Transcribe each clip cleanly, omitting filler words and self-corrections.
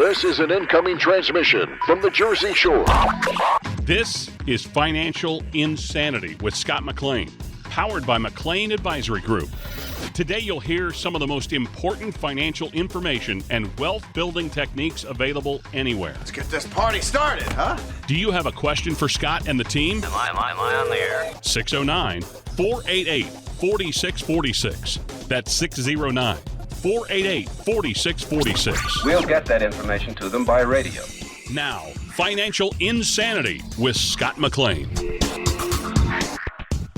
This is an incoming transmission from the Jersey Shore. This is Financial Insanity with Scott McLean, powered by McLean Advisory Group. Today you'll hear some of the most important financial information and wealth-building techniques available anywhere. Let's get this party started, huh? Do you have a question for Scott and the team? Am I on the air? 609-488-4646. That's 609-488-4646. We'll get that information to them by radio. Now, Financial Insanity with Scott McLean.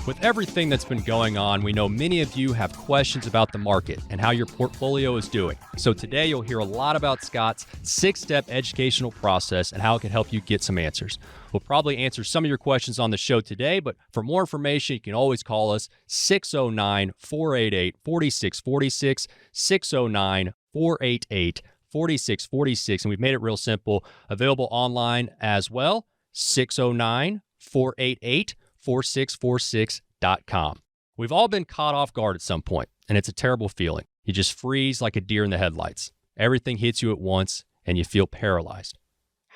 With everything that's been going on, we know many of you have questions about the market and how your portfolio is doing. So today you'll hear a lot about Scott's 6-step educational process and how it can help you get some answers. We'll probably answer some of your questions on the show today, but for more information, you can always call us 609-488-4646, 609-488-4646, and we've made it real simple. Available online as well, 609-488-4646.com. We've all been caught off guard at some point, and it's a terrible feeling. You just freeze like a deer in the headlights. Everything hits you at once, and you feel paralyzed.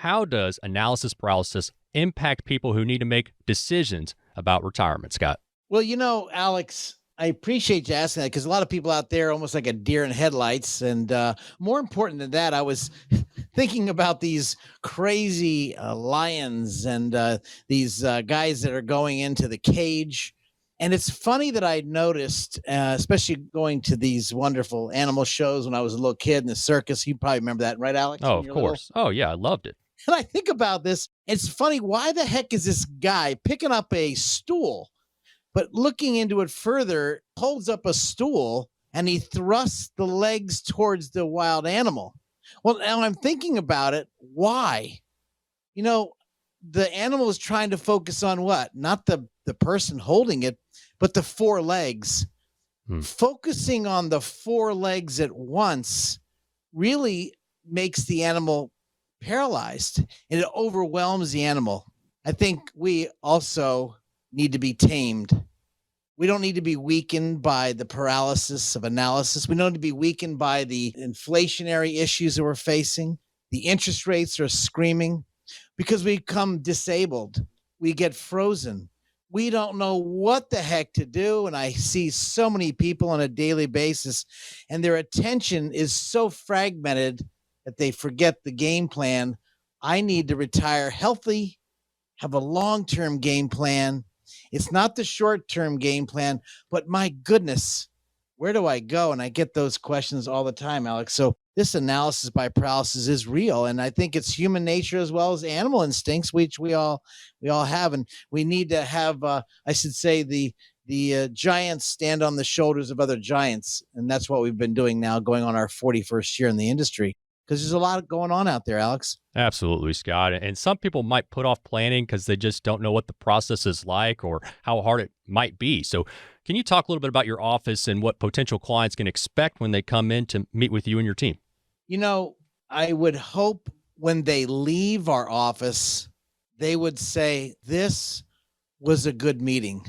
How does analysis paralysis impact people who need to make decisions about retirement, Scott? Well, Alex, I appreciate you asking that because a lot of people out there are almost like a deer in headlights. And more important than that, I was thinking about these crazy lions and these guys that are going into the cage. And it's funny that I noticed, especially going to these wonderful animal shows when I was a little kid in the circus. You probably remember that, right, Alex? Oh, of course. Oh, yeah, I loved it. And I think about this. It's funny. Why the heck is this guy picking up a stool, but looking into it further, holds up a stool and he thrusts the legs towards the wild animal? Well, now I'm thinking about it. Why? The animal is trying to focus on what? Not the person holding it, but the four legs. Focusing on the four legs at once really makes the animal paralyzed, and it overwhelms the animal. I think we also need to be tamed. We don't need to be weakened by the paralysis of analysis. We don't need to be weakened by the inflationary issues that we're facing. The interest rates are screaming because we become disabled. We get frozen. We don't know what the heck to do. And I see so many people on a daily basis, and their attention is so fragmented that they forget the game plan. I need to retire healthy, have a long-term game plan. It's not the short-term game plan, but my goodness, where do I go? And I get those questions all the time, Alex. So this analysis by paralysis is real. And I think it's human nature as well as animal instincts, which we all have. And we need to have, I should say, the giants stand on the shoulders of other giants. And that's what we've been doing now, going on our 41st year in the industry. Because there's a lot going on out there, Alex. Absolutely, Scott. And some people might put off planning because they just don't know what the process is like or how hard it might be. So can you talk a little bit about your office and what potential clients can expect when they come in to meet with you and your team? I would hope when they leave our office, they would say, this was a good meeting.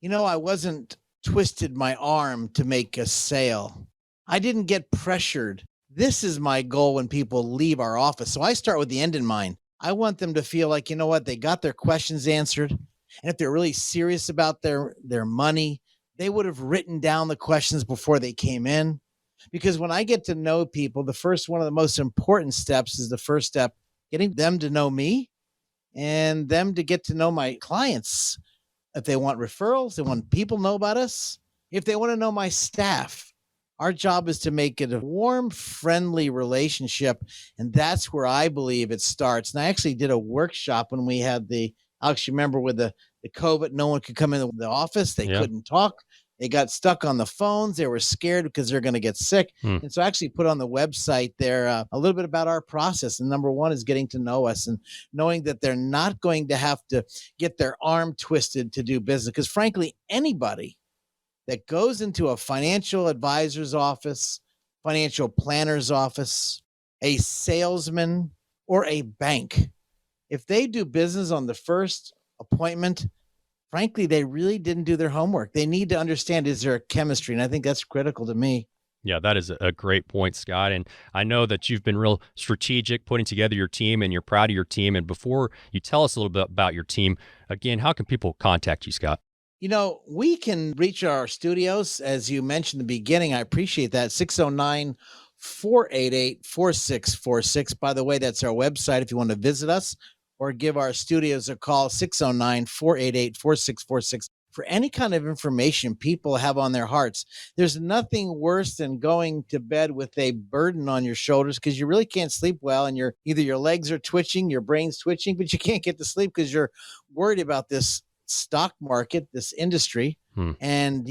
I wasn't twisted my arm to make a sale. I didn't get pressured. This is my goal when people leave our office. So I start with the end in mind. I want them to feel like, they got their questions answered. And if they're really serious about their money, they would have written down the questions before they came in. Because when I get to know people, one of the most important steps is the first step, getting them to know me and them to get to know my clients. If they want referrals, they want people to know about us. If they want to know my staff, our job is to make it a warm, friendly relationship. And that's where I believe it starts. And I actually did a workshop when we had Alex, you remember with the COVID, no one could come in the office. They couldn't talk. They got stuck on the phones. They were scared because they're going to get sick. And so I actually put on the website there a little bit about our process. And number one is getting to know us and knowing that they're not going to have to get their arm twisted to do business. Because frankly, anybody that goes into a financial advisor's office, financial planner's office, a salesman, or a bank, if they do business on the first appointment, frankly, they really didn't do their homework. They need to understand, is there a chemistry? And I think that's critical to me. Yeah, that is a great point, Scott. And I know that you've been real strategic putting together your team and you're proud of your team. And before you tell us a little bit about your team, again, how can people contact you, Scott? We can reach our studios, as you mentioned in the beginning. I appreciate that. 609-488-4646. By the way, that's our website if you want to visit us or give our studios a call, 609-488-4646. For any kind of information people have on their hearts. There's nothing worse than going to bed with a burden on your shoulders because you really can't sleep well, and either your legs are twitching, your brain's twitching, but you can't get to sleep because you're worried about this stock market, this industry. And,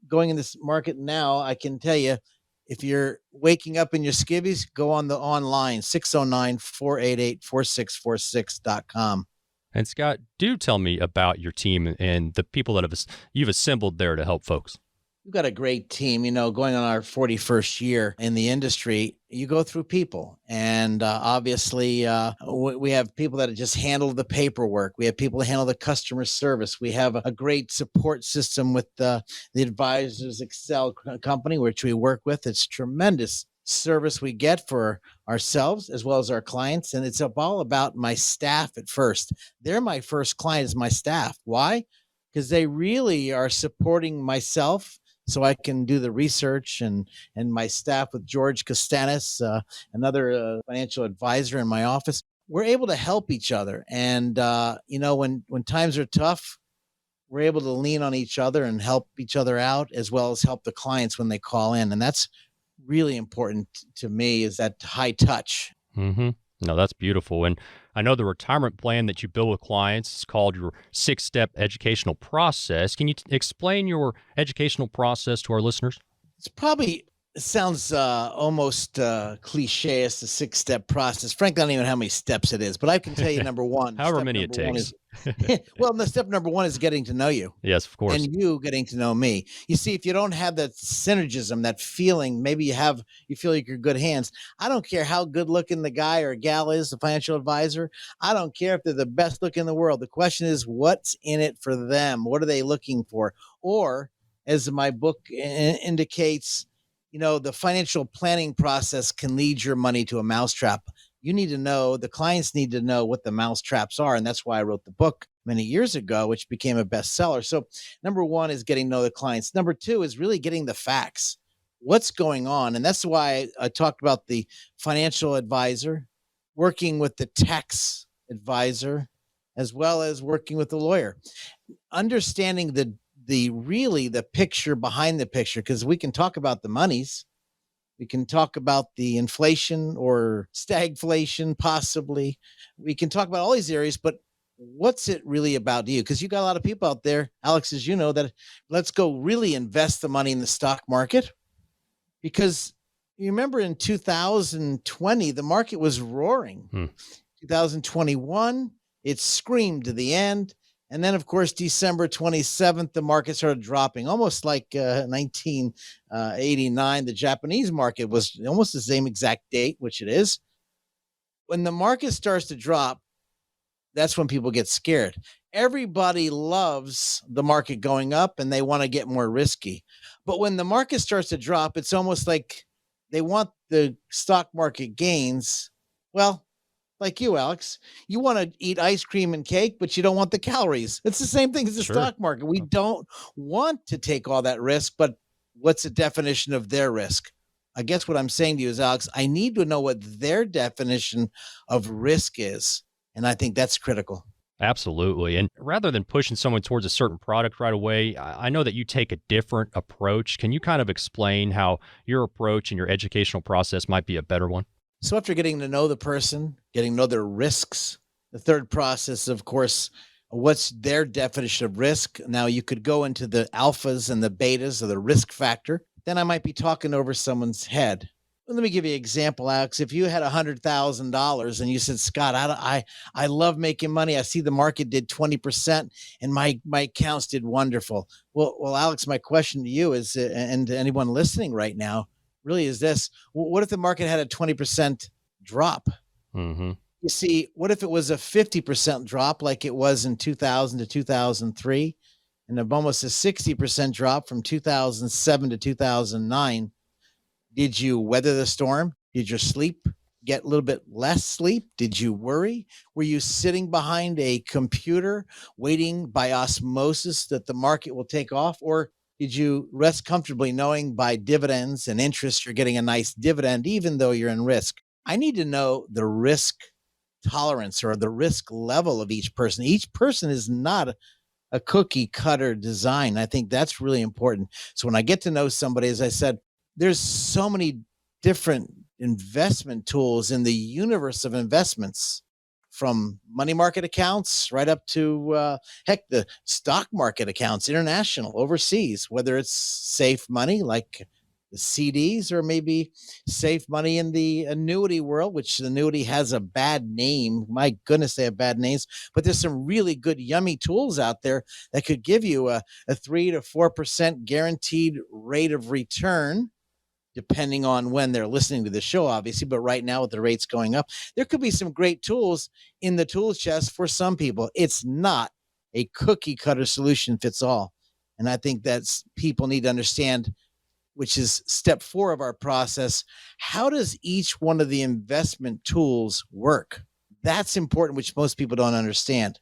going in this market now, I can tell you, if you're waking up in your skivvies, go on the online, 609-488-4646.com. And Scott, do tell me about your team and the people that you've assembled there to help folks. We've got a great team, going on our 41st year in the industry. You go through people, and obviously we have people that just handle the paperwork. We have people that handle the customer service. We have a great support system with the Advisors Excel company, which we work with. It's tremendous service we get for ourselves as well as our clients. And it's all about my staff at first. They're my first client is my staff. Why? Because they really are supporting myself so I can do the research, and my staff with George Costanis, another financial advisor in my office. We're able to help each other. And, when times are tough, we're able to lean on each other and help each other out, as well as help the clients when they call in. And that's really important to me, is that high touch. Mm-hmm. No, that's beautiful. And I know the retirement plan that you build with clients is called your 6-step educational process. Can you explain your educational process to our listeners? It's probably sounds almost cliche as the 6-step process. Frankly, I don't even know how many steps it is, but I can tell you number one. However many it takes. Well, the step number one is getting to know you. Yes, of course. And you getting to know me. You see, if you don't have that synergism, that feeling, maybe you feel like you're good hands. I don't care how good looking the guy or gal is, the financial advisor. I don't care if they're the best look in the world. The question is, what's in it for them? What are they looking for? Or, as my book indicates, the financial planning process can lead your money to a mousetrap. You need to know, the clients need to know what the mousetraps are. And that's why I wrote the book many years ago, which became a bestseller. So number one is getting to know the clients. Number two is really getting the facts. What's going on? And that's why I talked about the financial advisor, working with the tax advisor, as well as working with the lawyer. Understanding the picture behind the picture, because we can talk about the monies. We can talk about the inflation or stagflation, possibly. We can talk about all these areas, but what's it really about to you? Because you got a lot of people out there, Alex, as you know, that let's go really invest the money in the stock market. Because you remember in 2020, the market was roaring. 2021, it screamed to the end. And then, of course, December 27th, the market started dropping, almost like 1989. The Japanese market was almost the same exact date, which it is. When the market starts to drop, that's when people get scared. Everybody loves the market going up and they want to get more risky. But when the market starts to drop, it's almost like they want the stock market gains. Well, like you, Alex, you want to eat ice cream and cake, but you don't want the calories. It's the same thing as the stock market. We don't want to take all that risk, but what's the definition of their risk? I guess what I'm saying to you is, Alex, I need to know what their definition of risk is. And I think that's critical. Absolutely. And rather than pushing someone towards a certain product right away, I know that you take a different approach. Can you kind of explain how your approach and your educational process might be a better one? So after getting to know the person, getting to know their risks, the third process, of course, what's their definition of risk? Now you could go into the alphas and the betas of the risk factor. Then I might be talking over someone's head. Let me give you an example, Alex. If you had $100,000 and you said, Scott, I love making money. I see the market did 20% and my accounts did wonderful. Well, Alex, my question to you is, and to anyone listening right now, really is this: what if the market had a 20% drop? Mm-hmm. You see, what if it was a 50% drop like it was in 2000 to 2003, and almost a 60% drop from 2007 to 2009? Did you weather the storm? Did your sleep get a little bit less sleep? Did you worry? Were you sitting behind a computer waiting by osmosis that the market will take off? Or did you rest comfortably knowing by dividends and interest you're getting a nice dividend, even though you're in risk? I need to know the risk tolerance or the risk level of each person. Each person is not a cookie cutter design. I think that's really important. So when I get to know somebody, as I said, there's so many different investment tools in the universe of investments, from money market accounts right up to the stock market accounts, international, overseas, whether it's safe money like the CDs or maybe safe money in the annuity world, which the annuity has a bad name. My goodness, they have bad names, but there's some really good, yummy tools out there that could give you a 3 to 4% guaranteed rate of return, depending on when they're listening to the show, obviously. But right now, with the rates going up, there could be some great tools in the tool chest for some people. It's not a cookie cutter solution fits all. And I think that's people need to understand, which is step 4 of our process. How does each one of the investment tools work? That's important, which most people don't understand.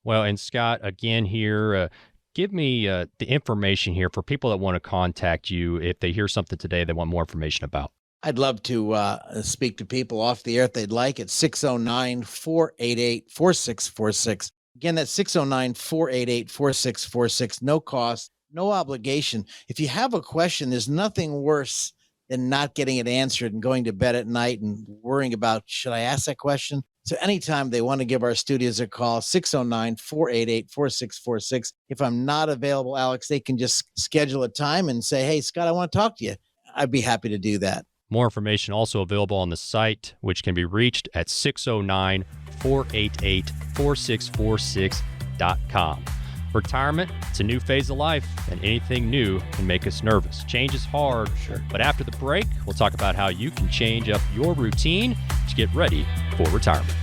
Well, and Scott, again here, give me the information here for people that want to contact you if they hear something today they want more information about. I'd love to speak to people off the air if they'd like. It's 609-488-4646. Again, that's 609-488-4646. No cost, no obligation. If you have a question, there's nothing worse than not getting it answered and going to bed at night and worrying about, should I ask that question? So anytime they want to give our studios a call, 609-488-4646. If I'm not available, Alex, they can just schedule a time and say, hey, Scott, I want to talk to you. I'd be happy to do that. More information also available on the site, which can be reached at 609-488-4646.com. Retirement, it's a new phase of life, and anything new can make us nervous. Change is hard, but after the break, we'll talk about how you can change up your routine to get ready for retirement.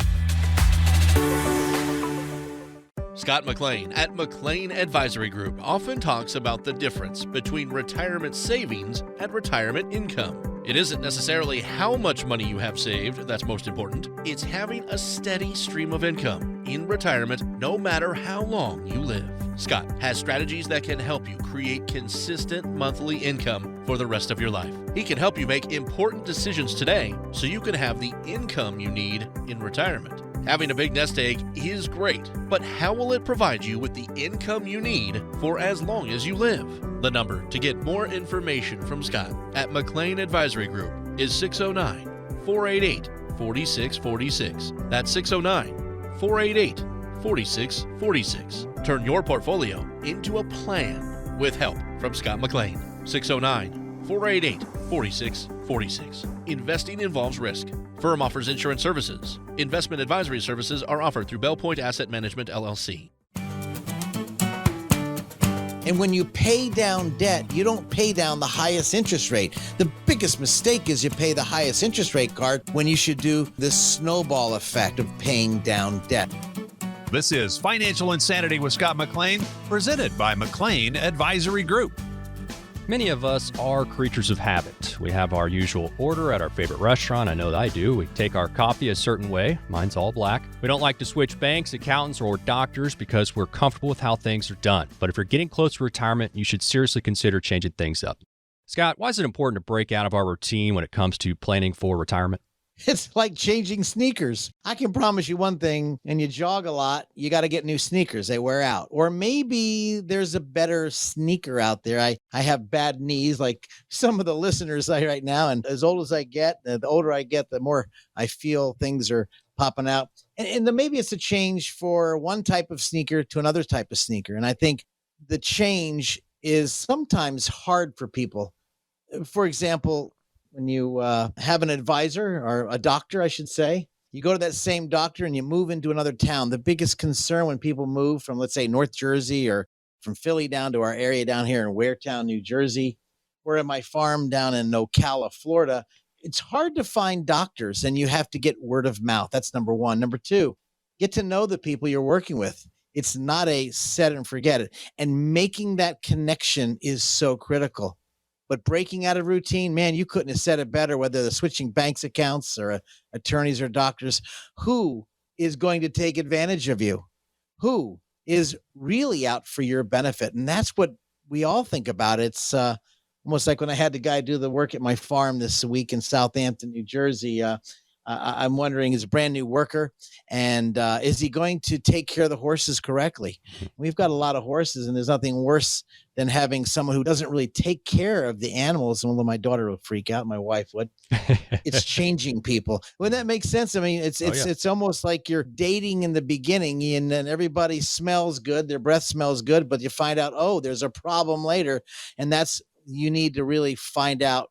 Scott McLean at McLean Advisory Group often talks about the difference between retirement savings and retirement income. It isn't necessarily how much money you have saved that's most important. It's having a steady stream of income in retirement no matter how long you live. Scott has strategies that can help you create consistent monthly income for the rest of your life. He can help you make important decisions today so you can have the income you need in retirement. Having a big nest egg is great, but how will it provide you with the income you need for as long as you live? The number to get more information from Scott at McLean Advisory Group is 609-488-4646. That's 609-488-4646. Turn your portfolio into a plan with help from Scott McLean. 609-488-4646. Investing involves risk. Firm offers insurance services. Investment advisory services are offered through Bell Point Asset Management, LLC. And when you pay down debt, you don't pay down the highest interest rate. The biggest mistake is you pay the highest interest rate card when you should do the snowball effect of paying down debt. This is Financial Insanity with Scott McLean, presented by McLean Advisory Group. Many of us are creatures of habit. We have our usual order at our favorite restaurant. I know that I do. We take our coffee a certain way. Mine's all black. We don't like to switch banks, accountants, or doctors because we're comfortable with how things are done. But if you're getting close to retirement, you should seriously consider changing things up. Scott, why is it important to break out of our routine when it comes to planning for retirement? It's like changing sneakers. I can promise you one thing, and you jog a lot, you got to get new sneakers. They wear out. Or maybe there's a better sneaker out there. I have bad knees like some of the listeners right now. And as old as I get, the older I get, the more I feel things are popping out. And then maybe it's a change for one type of sneaker to another type of sneaker. And I think the change is sometimes hard for people. For example, when you have an advisor or a doctor, I should say, you go to that same doctor and you move into another town. The biggest concern when people move from, let's say, North Jersey or from Philly down to our area down here in Waretown, New Jersey, or at my farm down in Ocala, Florida, it's hard to find doctors and you have to get word of mouth. That's number one. Number two, get to know the people you're working with. It's not a set and forget it. And making that connection is so critical. But breaking out of routine, man, you couldn't have said it better, whether they're switching banks accounts or attorneys or doctors. Who is going to take advantage of you? Who is really out for your benefit? And that's what we all think about. It's almost like when I had the guy do the work at my farm this week in Southampton, New Jersey. I'm wondering, is a brand new worker, and is he going to take care of the horses correctly? We've got a lot of horses, and there's nothing worse than having someone who doesn't really take care of the animals. And although my daughter would freak out, my wife would. It's changing people. Wouldn't that make sense? I mean, it's almost like you're dating in the beginning, and then everybody smells good, their breath smells good, but you find out, oh, there's a problem later, and that's you need to really find out.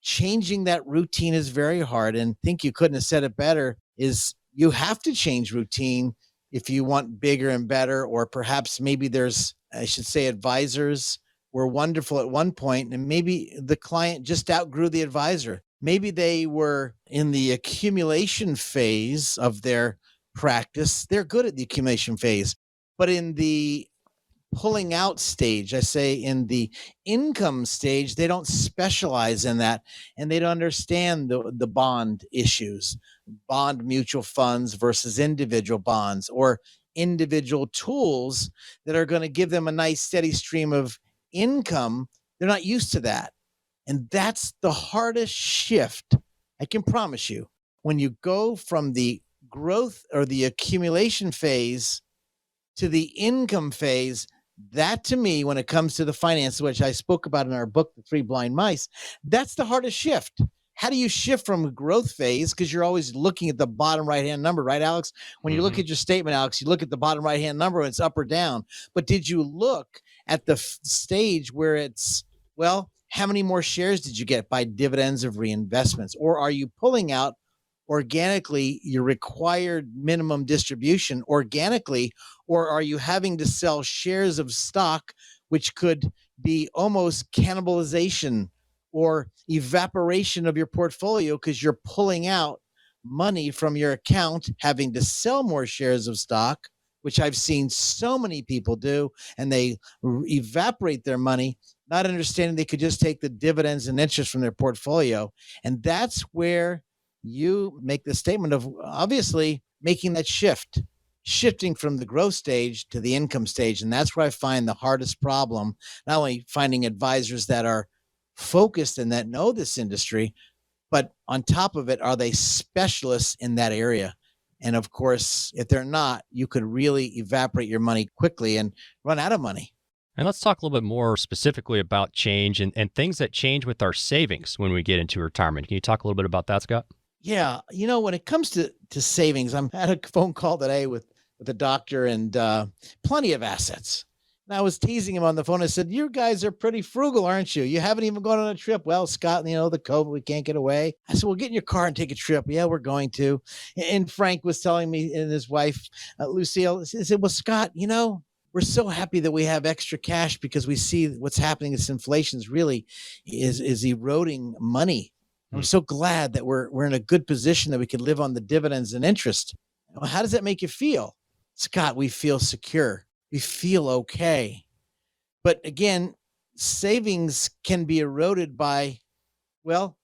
Changing that routine is very hard, and I think you couldn't have said it better, is you have to change routine if you want bigger and better, or perhaps maybe there's, I should say, advisors were wonderful at one point, and maybe the client just outgrew the advisor. Maybe they were in the accumulation phase of their practice. They're good at the accumulation phase, but in the pulling out stage, I say in the income stage, they don't specialize in that, and they don't understand the bond issues, bond mutual funds versus individual bonds, or individual tools that are going to give them a nice steady stream of income. They're not used to that. And that's the hardest shift, I can promise you. When you go from the growth or the accumulation phase to the income phase, that to me, when it comes to the finance, which I spoke about in our book, The Three Blind Mice, that's the hardest shift. How do you shift from a growth phase? Because you're always looking at the bottom right-hand number, right, Alex? When you look at your statement, Alex, you look at the bottom right-hand number and it's up or down. But did you look at the stage where it's, well, how many more shares did you get by dividends of reinvestments? Or are you pulling out organically your required minimum distribution organically, or are you having to sell shares of stock, which could be almost cannibalization or evaporation of your portfolio because you're pulling out money from your account, having to sell more shares of stock, which I've seen so many people do, and they evaporate their money, not understanding they could just take the dividends and interest from their portfolio. And that's where you make the statement of obviously making that shift, shifting from the growth stage to the income stage. And that's where I find the hardest problem, not only finding advisors that are focused and that know this industry, but on top of it, are they specialists in that area? And of course, if they're not, you could really evaporate your money quickly and run out of money. And let's talk a little bit more specifically about change and things that change with our savings when we get into retirement. Can you talk a little bit about that, Scott? Yeah. You know, when it comes to savings, I had a phone call today with a doctor and plenty of assets. And I was teasing him on the phone. I said, you guys are pretty frugal, aren't you? You haven't even gone on a trip. Well, Scott, you know, the COVID, we can't get away. I said, well, get in your car and take a trip. Yeah, we're going to. And Frank was telling me, and his wife, Lucille, he said, well, Scott, you know, we're so happy that we have extra cash because we see what's happening. This inflation is eroding money. I'm so glad that we're in a good position that we can live on the dividends and interest. Well, how does that make you feel? Scott, we feel secure. We feel okay. But again, savings can be eroded by, well,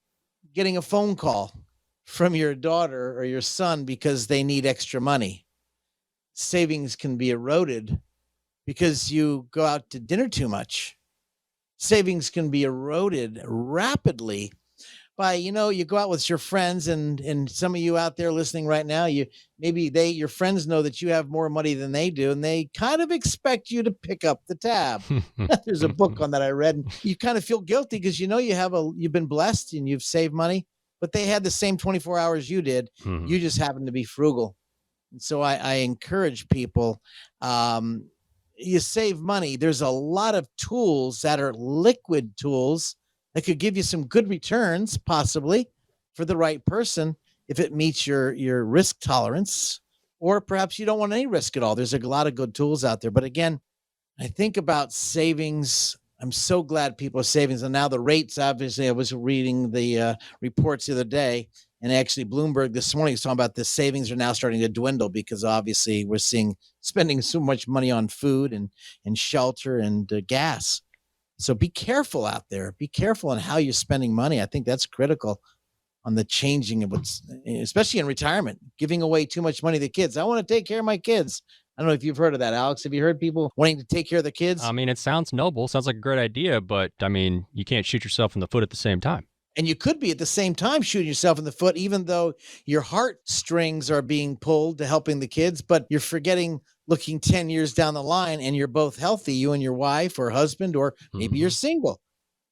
getting a phone call from your daughter or your son because they need extra money. Savings can be eroded because you go out to dinner too much. Savings can be eroded rapidly by, you know, you go out with your friends, and some of you out there listening right now, your friends know that you have more money than they do, and they kind of expect you to pick up the tab. There's a book on that I read, and you kind of feel guilty because you know you've been blessed and you've saved money, but they had the same 24 hours you did. You just happen to be frugal. And so I encourage people, you save money. There's a lot of tools that are liquid tools that could give you some good returns, possibly, for the right person if it meets your risk tolerance, or perhaps you don't want any risk at all. There's a lot of good tools out there. But again, I think about savings. I'm so glad people are savings. And now the rates, obviously, I was reading the reports the other day, and actually Bloomberg this morning was talking about the savings are now starting to dwindle because obviously we're spending so much money on food and shelter and gas. So be careful out there. Be careful on how you're spending money. I think that's critical on the changing of what's, especially in retirement, giving away too much money to kids. I want to take care of my kids. I don't know if you've heard of that, Alex. Have you heard people wanting to take care of the kids? I mean, it sounds noble. Sounds like a great idea, but I mean, you can't shoot yourself in the foot at the same time. And you could be at the same time shooting yourself in the foot, even though your heartstrings are being pulled to helping the kids, but you're forgetting looking 10 years down the line and you're both healthy, you and your wife or husband, or maybe you're single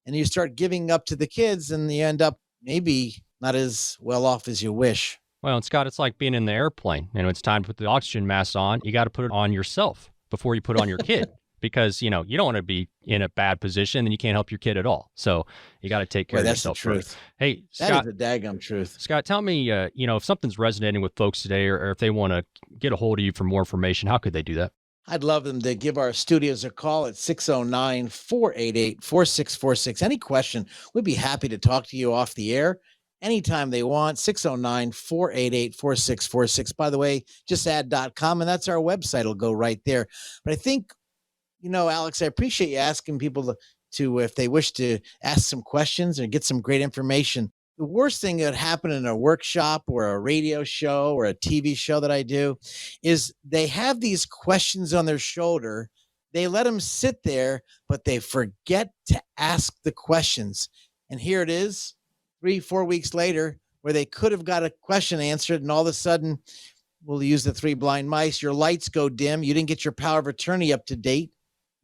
and you start giving up to the kids and you end up maybe not as well off as you wish. Well, and Scott, it's like being in the airplane. It's time to put the oxygen mask on. You got to put it on yourself before you put it on your kid. Because, you don't want to be in a bad position and you can't help your kid at all. So you got to take care of yourself. That's the truth. First. Hey, Scott, Scott. That is the daggum truth. Scott, tell me, if something's resonating with folks today or if they want to get a hold of you for more information, how could they do that? I'd love them to give our studios a call at 609-488-4646. Any question, we'd be happy to talk to you off the air anytime they want. 609-488-4646. By the way, just add.com, and that's our website. It'll go right there. But I think, Alex, I appreciate you asking people to if they wish to ask some questions or get some great information. The worst thing that happened in a workshop or a radio show or a TV show that I do is they have these questions on their shoulder. They let them sit there, but they forget to ask the questions. And here it is, 3-4 weeks later, where they could have got a question answered, and all of a sudden, we'll use the 3 blind mice, your lights go dim, you didn't get your power of attorney up to date,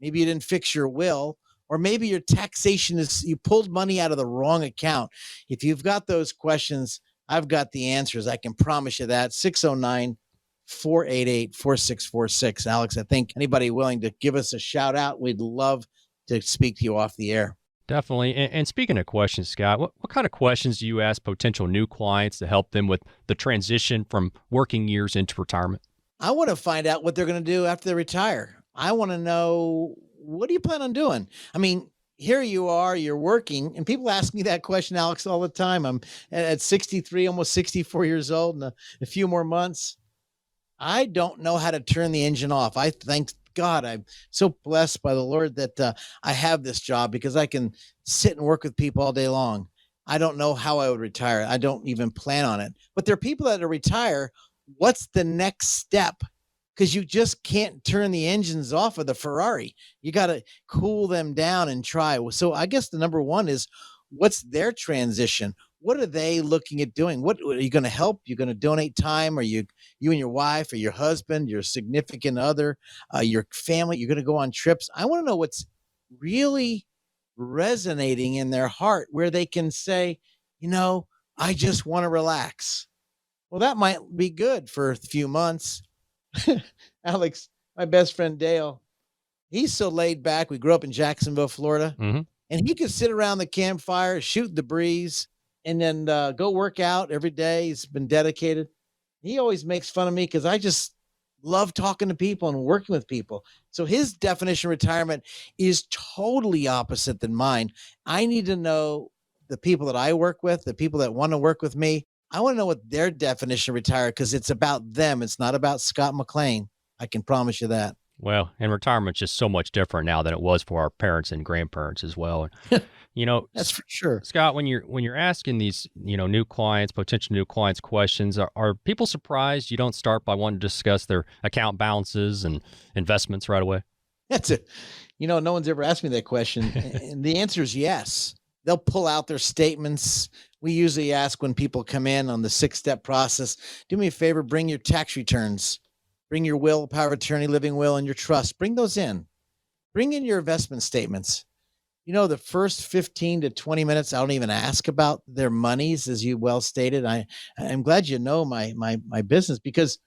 maybe you didn't fix your will, or maybe your taxation is, you pulled money out of the wrong account. If you've got those questions, I've got the answers. I can promise you that. 609-488-4646. Alex, I think anybody willing to give us a shout out, we'd love to speak to you off the air. Definitely. And speaking of questions, Scott, what kind of questions do you ask potential new clients to help them with the transition from working years into retirement? I want to find out what they're going to do after they retire. I want to know, what do you plan on doing? I mean, here you are, you're working, and people ask me that question, Alex, all the time. I'm at 63, almost 64 years old in a few more months. I don't know how to turn the engine off. I thank God I'm so blessed by the Lord that I have this job because I can sit and work with people all day long. I don't know how I would retire. I don't even plan on it. But there are people that retire. What's the next step? Because you just can't turn the engines off of the Ferrari. You got to cool them down and try. So I guess the number one is, what's their transition? What are they looking at doing? What are you going to help? You're going to donate time? Are you and your wife or your husband, your significant other, your family, you're going to go on trips? I want to know what's really resonating in their heart where they can say, I just want to relax. Well, that might be good for a few months. Alex, my best friend Dale, he's so laid back. We grew up in Jacksonville, Florida, and he could sit around the campfire, shoot the breeze, and then go work out every day. He's been dedicated. He always makes fun of me because I just love talking to people and working with people. So his definition of retirement is totally opposite than mine. I need to know the people that I work with, the people that want to work with me. I want to know what their definition of retire, because it's about them. It's not about Scott McLean. I can promise you that. Well, and retirement's just so much different now than it was for our parents and grandparents as well. That's for sure. Scott, when you're asking these, new clients, potential new clients questions, are people surprised you don't start by wanting to discuss their account balances and investments right away? That's it. No one's ever asked me that question. And the answer is yes. They'll pull out their statements. We usually ask when people come in on the 6-step process, do me a favor, bring your tax returns, bring your will, power of attorney, living will, and your trust. Bring those in. Bring in your investment statements. The first 15 to 20 minutes, I don't even ask about their monies, as you well stated. I'm glad you know my business, because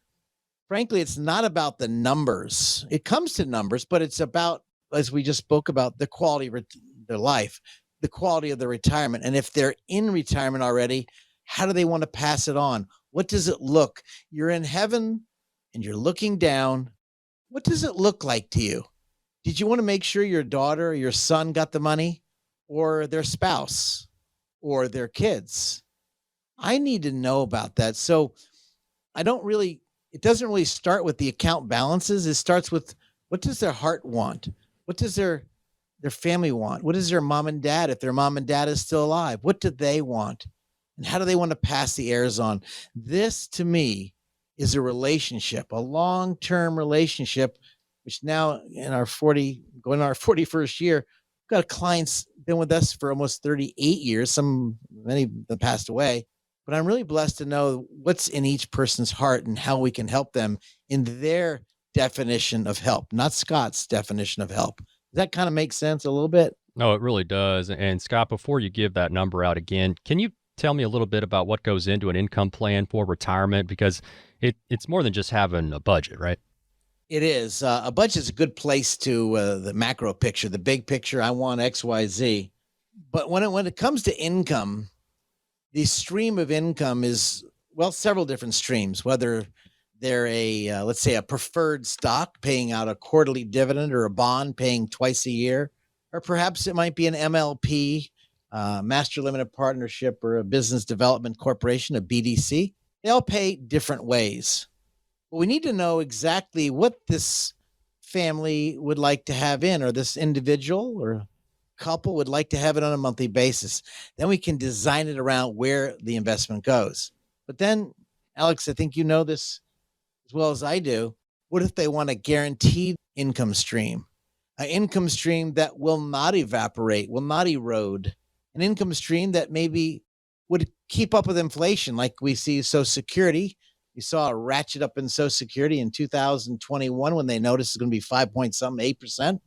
frankly, it's not about the numbers. It comes to numbers, but it's about, as we just spoke about, the quality of their life, the quality of the retirement. And if they're in retirement already, how do they want to pass it on? What does it look? You're in heaven and you're looking down. What does it look like to you? Did you want to make sure your daughter or your son got the money, or their spouse or their kids? I need to know about that. So it doesn't really start with the account balances. It starts with, what does their heart want? What does their their family want? What does their mom and dad, if their mom and dad is still alive, what do they want? And how do they want to pass the heirs on? This, to me, is a relationship, a long-term relationship, which now in our 41st year, we've got clients been with us for almost 38 years. Many that passed away. But I'm really blessed to know what's in each person's heart and how we can help them in their definition of help, not Scott's definition of help. Does that kind of make sense a little bit? No, it really does. And Scott, before you give that number out again, can you tell me a little bit about what goes into an income plan for retirement? Because it's more than just having a budget, right? It is. A budget is a good place to the macro picture, the big picture. I want X, Y, Z. But when it comes to income, the stream of income is, well, several different streams, whether they're let's say a preferred stock paying out a quarterly dividend or a bond paying twice a year, or perhaps it might be an MLP, master limited partnership, or a business development corporation, a BDC. They all pay different ways. But we need to know exactly what this family would like to have in, or this individual or couple would like to have it on a monthly basis. Then we can design it around where the investment goes. But then, Alex, I think you know this as well as I do. What if they want a guaranteed income stream? An income stream that will not evaporate, will not erode, an income stream that maybe would keep up with inflation, like we see Social Security. We saw a ratchet up in Social Security in 2021 when they noticed it's going to be 5.8%.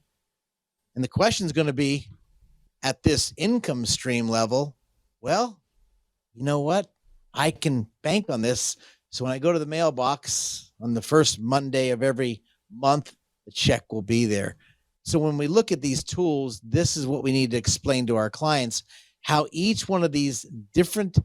And the question is going to be, at this income stream level, well, you know what? I can bank on this. So when I go to the mailbox on the first Monday of every month, the check will be there. So when we look at these tools, this is what we need to explain to our clients, how each one of these different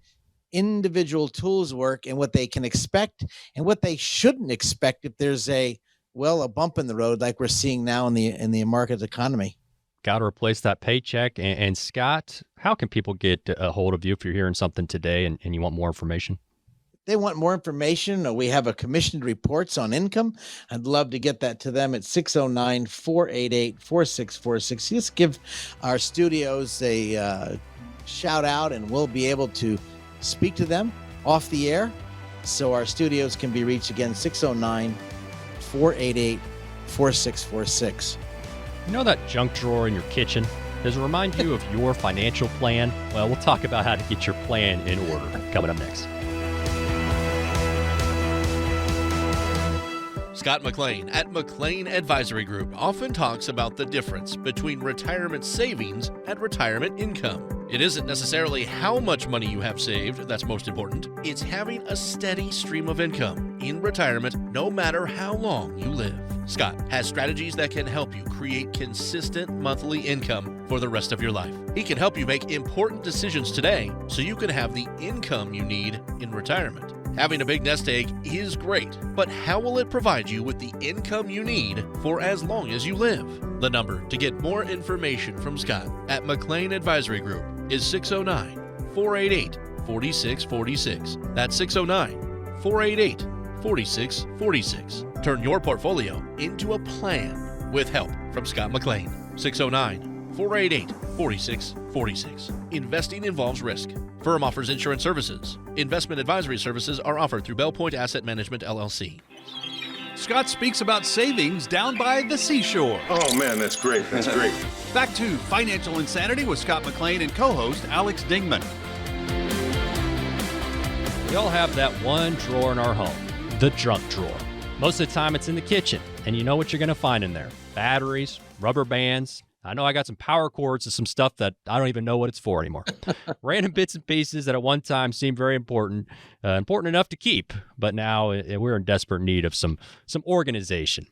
individual tools work and what they can expect and what they shouldn't expect if there's a bump in the road like we're seeing now in the market economy. Got to replace that paycheck. And Scott, how can people get a hold of you if you're hearing something today and you want more information? If they want more information, or we have a commissioned reports on income, I'd love to get that to them at 609-488-4646. Just give our studios a shout out and we'll be able to speak to them off the air. So our studios can be reached again, 609-488-4646. You know that junk drawer in your kitchen? Does it remind you of your financial plan? Well, we'll talk about how to get your plan in order coming up next. Scott McLean at McLean Advisory Group often talks about the difference between retirement savings and retirement income. It isn't necessarily how much money you have saved that's most important. It's having a steady stream of income in retirement no matter how long you live. Scott has strategies that can help you create consistent monthly income for the rest of your life. He can help you make important decisions today so you can have the income you need in retirement. Having a big nest egg is great, but how will it provide you with the income you need for as long as you live? The number to get more information from Scott at McLean Advisory Group is 609-488-4646. That's 609-488-4646. Turn your portfolio into a plan with help from Scott McLean. 609-488-4646. Investing involves risk. Firm offers insurance services. Investment advisory services are offered through Bell Point Asset Management, LLC. Scott speaks about savings down by the seashore. Oh, man, that's great. That's great. Back to Financial Insanity with Scott McLean and co-host Alex Dingman. We all have that one drawer in our home, the junk drawer. Most of the time it's in the kitchen, and you know what you're going to find in there. Batteries, rubber bands. I know I got some power cords and some stuff that I don't even know what it's for anymore. Random bits and pieces that at one time seemed very important, important enough to keep, but now we're in desperate need of some organization.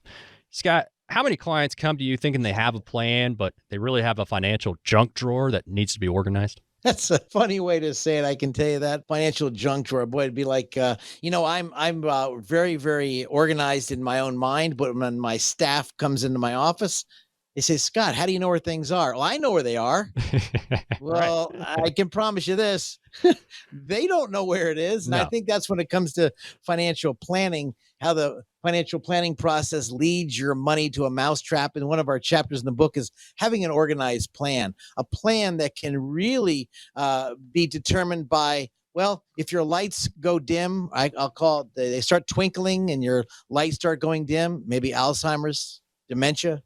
Scott, how many clients come to you thinking they have a plan, but they really have a financial junk drawer that needs to be organized? That's a funny way to say it. I can tell you that. Financial junk drawer. Boy, it'd be like, I'm very, very organized in my own mind, but when my staff comes into my office, They say, Scott, how do you know where things are? Well, I know where they are. Well, I can promise you this. They don't know where it is. And I No. think that's when it comes to financial planning, how the financial planning process leads your money to a mousetrap. And one of our chapters in the book is having an organized plan, a plan that can really be determined by, well, if your lights go dim, I'll call it, they start twinkling and your lights start going dim, maybe Alzheimer's, dementia.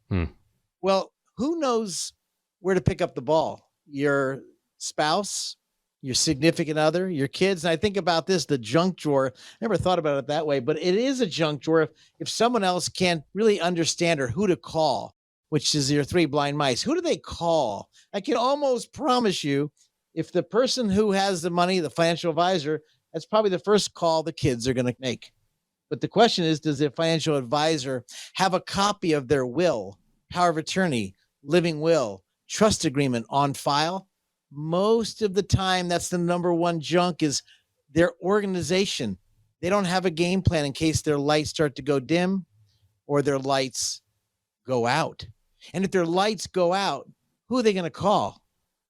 Well, who knows where to pick up the ball? Your spouse, your significant other, your kids. And I think about this, the junk drawer. I never thought about it that way, but it is a junk drawer if someone else can't really understand or who to call, which is your three blind mice. Who do they call? I can almost promise you, if the person who has the money, the financial advisor, that's probably the first call the kids are going to make. But the question is, does the financial advisor have a copy of their will, power of attorney, living will, trust agreement on file? Most of the time, that's the number one junk is their organization. They don't have a game plan in case their lights start to go dim or their lights go out. And if their lights go out, who are they going to call?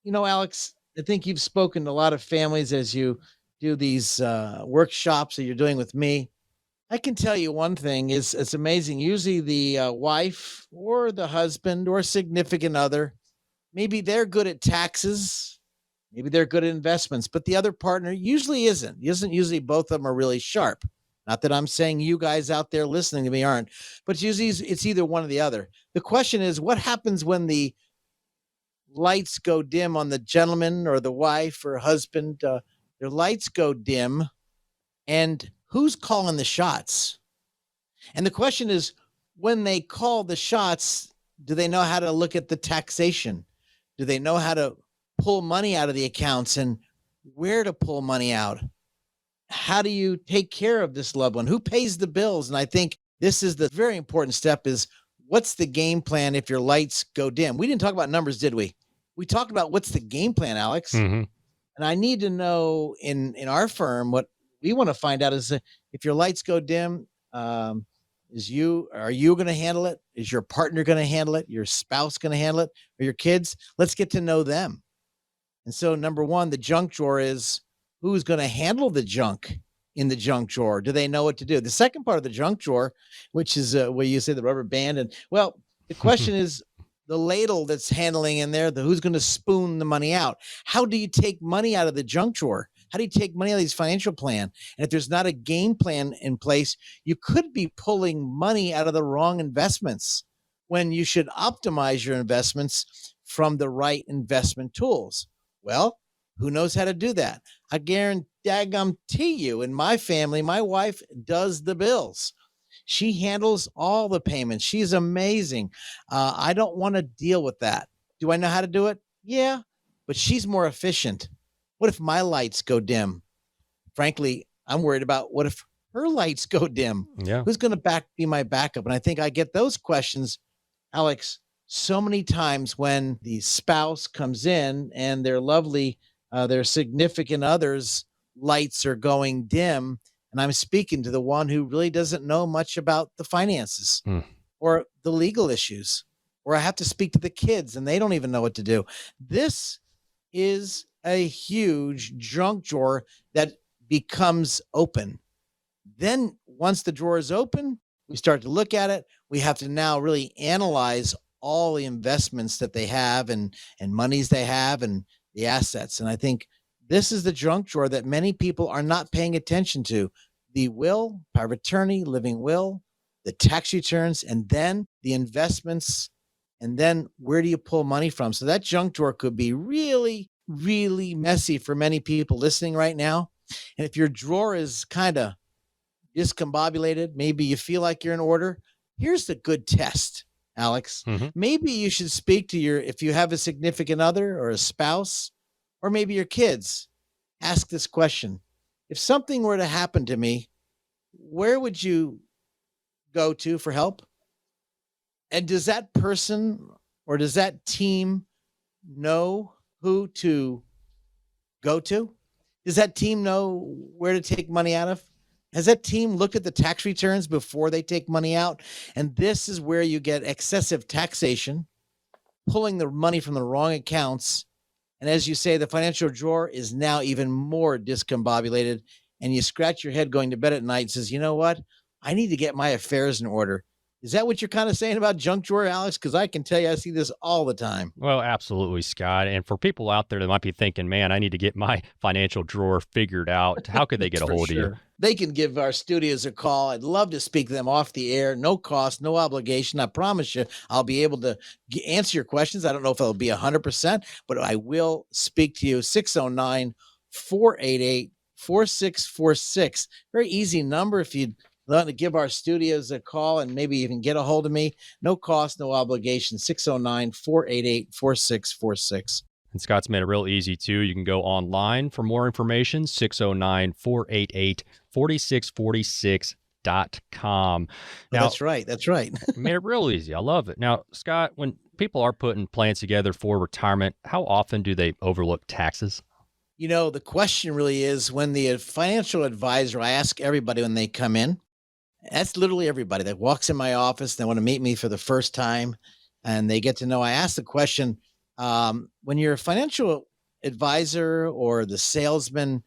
You know, Alex, I think you've spoken to a lot of families as you do these workshops that you're doing with me. I can tell you one thing is it's amazing. Usually the wife or the husband or significant other, maybe they're good at taxes, maybe they're good at investments, but the other partner usually isn't. Usually both of them are really sharp. Not that I'm saying you guys out there listening to me aren't, but usually it's either one or the other. The question is, what happens when the lights go dim on the gentleman or the wife or husband? Their lights go dim, and who's calling the shots? And the question is, when they call the shots, do they know how to look at the taxation? Do they know how to pull money out of the accounts and where to pull money out? How do you take care of this loved one? Who pays the bills? And I think this is the very important step is, what's the game plan if your lights go dim? We didn't talk about numbers, did we? We talked about what's the game plan, Alex. And I need to know in our firm, what we want to find out is if your lights go dim, are you going to handle it? Is your partner going to handle it? Your spouse going to handle it? Or your kids? Let's get to know them. And so number one, the junk drawer is, who's going to handle the junk in the junk drawer? Do they know what to do? The second part of the junk drawer, which is where you say the rubber band. And well, the question is the ladle that's handling in there, who's going to spoon the money out? How do you take money out of the junk drawer? How do you take money out of these financial plan? And if there's not a game plan in place, you could be pulling money out of the wrong investments when you should optimize your investments from the right investment tools. Well, who knows how to do that? I guarantee you, in my family, my wife does the bills. She handles all the payments. She's amazing. I don't want to deal with that. Do I know how to do it? Yeah, but she's more efficient. What if my lights go dim? Frankly, I'm worried about what if her lights go dim? Yeah. Who's going to be my backup? And I think I get those questions, Alex, so many times when the spouse comes in and their lovely, their significant other's lights are going dim. And I'm speaking to the one who really doesn't know much about the finances or the legal issues, or I have to speak to the kids and they don't even know what to do. This is a huge junk drawer that becomes open. Then once the drawer is open, we start to look at it. We have to now really analyze all the investments that they have and monies they have and the assets. And I think this is the junk drawer that many people are not paying attention to. The will, power of attorney, living will, the tax returns, and then the investments. And then where do you pull money from? So that junk drawer could be really, really messy for many people listening right now. And if your drawer is kind of discombobulated, maybe you feel like you're in order, here's the good test, Alex. Maybe you should speak to if you have a significant other or a spouse, or maybe your kids, ask this question. If something were to happen to me, where would you go to for help? And does that person or does that team know who to go to? Does that team know where to take money out of? Has that team looked at the tax returns before they take money out? And this is where you get excessive taxation. pulling the money from the wrong accounts. And as you say, the financial drawer is now even more discombobulated. And you scratch your head going to bed at night and says, you know what? I need to get my affairs in order. Is that what you're kind of saying about junk drawer, Alex? Because I can tell you, I see this all the time. Well, absolutely, Scott. And for people out there that might be thinking, man, I need to get my financial drawer figured out, how could they get a hold of you? They can give our studios a call. I'd love to speak to them off the air. No cost, no obligation. I promise you, I'll be able to answer your questions. I don't know if it'll be 100%, but I will speak to you. 609-488-4646. Very easy number if you'd want to give our studios a call and maybe even get a hold of me. No cost, no obligation. 609-488-4646. And Scott's made it real easy, too. You can go online for more information, 609-488-4646.com. Now, That's right. That's right. made it real easy. I love it. Now, Scott, when people are putting plans together for retirement, how often do they overlook taxes? You know, the question really is when the financial advisor, I ask everybody when they come in, that's literally everybody that walks in my office. They want to meet me for the first time and they get to know. I ask the question, when your financial advisor or the salesman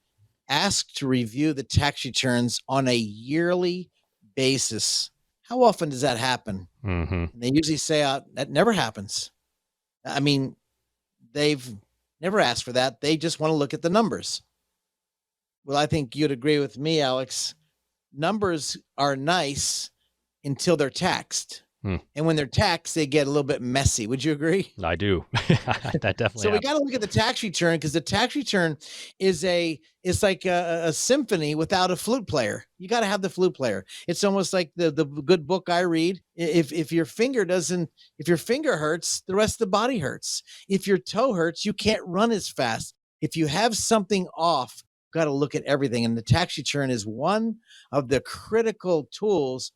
asked to review the tax returns on a yearly basis, how often does that happen? Mm-hmm. And they usually say that never happens. I mean, they've never asked for that. They just want to look at the numbers. Well, I think you'd agree with me, Alex. Numbers are nice until they're taxed. And when they're taxed, they get a little bit messy. Would you agree? I do. That definitely So we happens. got to look at the tax return because the tax return is like a symphony without a flute player. You got to have the flute player. It's almost like the good book I read. If your finger hurts, the rest of the body hurts. If your toe hurts, you can't run as fast. If you have something off, got to look at everything. And the tax return is one of the critical tools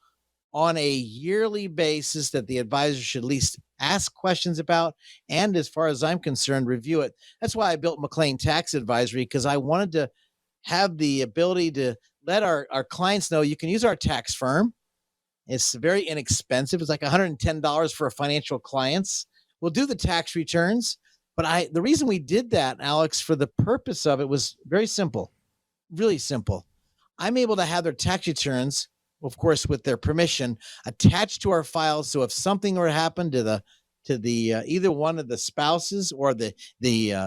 on a yearly basis that the advisor should at least ask questions about. And as far as I'm concerned, review it. That's why I built McLean Tax Advisory, because I wanted to have the ability to let our clients know you can use our tax firm. It's very inexpensive. It's like $110 for financial clients. We'll do the tax returns. But the reason we did that, Alex, for the purpose of it was very simple, really simple. I'm able to have their tax returns, of course, with their permission, attached to our files. So if something were to happen to the either one of the spouses or the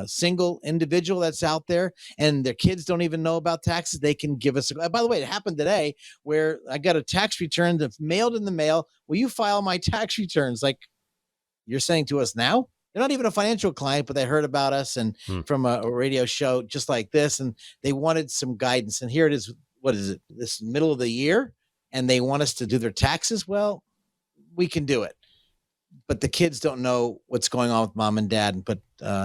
single individual that's out there, and their kids don't even know about taxes, they can give us by the way, it happened today where I got a tax return that's mailed in the mail. Will you file my tax returns? Like you're saying to us now? They're not even a financial client, but they heard about us and from a radio show just like this, and they wanted some guidance. And here it is. What is it? This middle of the year, and they want us to do their taxes. Well, we can do it, but the kids don't know what's going on with mom and dad. But